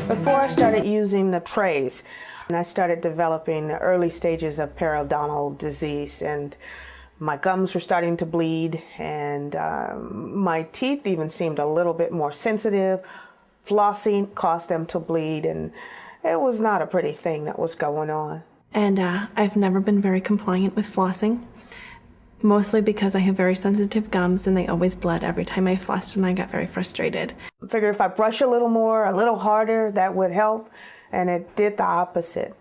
Before I started using the trays, and I started developing the early stages of periodontal disease, and my gums were starting to bleed, and my teeth even seemed a little bit more sensitive. Flossing caused them to bleed, and it was not a pretty thing that was going on. And I've never been very compliant with flossing, mostly because I have very sensitive gums and they always bled every time I flossed, and I got very frustrated. I figured if I brush a little more, a little harder, that would help, and it did the opposite.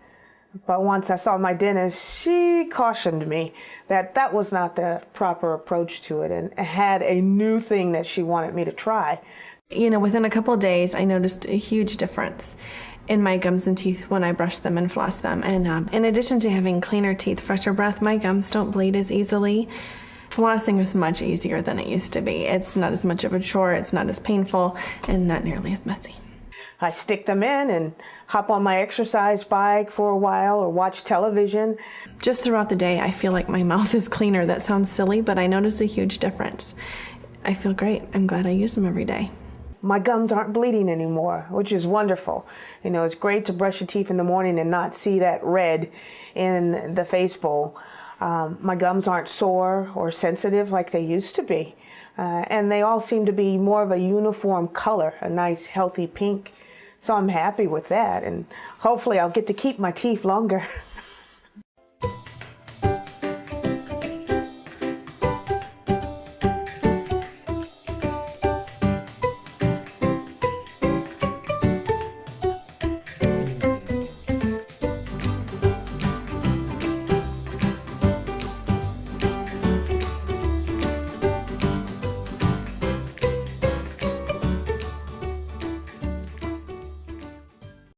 But once I saw my dentist, she cautioned me that that was not the proper approach to it, and had a new thing that she wanted me to try. You know, within a couple of days, I noticed a huge difference in my gums and teeth when I brush them and floss them. And in addition to having cleaner teeth, fresher breath, my gums don't bleed as easily. Flossing is much easier than it used to be. It's not as much of a chore, it's not as painful, and not nearly as messy. I stick them in and hop on my exercise bike for a while or watch television. Just throughout the day, I feel like my mouth is cleaner. That sounds silly, but I notice a huge difference. I feel great. I'm glad I use them every day. My gums aren't bleeding anymore, which is wonderful. You know, it's great to brush your teeth in the morning and not see that red in the face bowl. My gums aren't sore or sensitive like they used to be. And they all seem to be more of a uniform color, a nice healthy pink. So I'm happy with that, and hopefully I'll get to keep my teeth longer.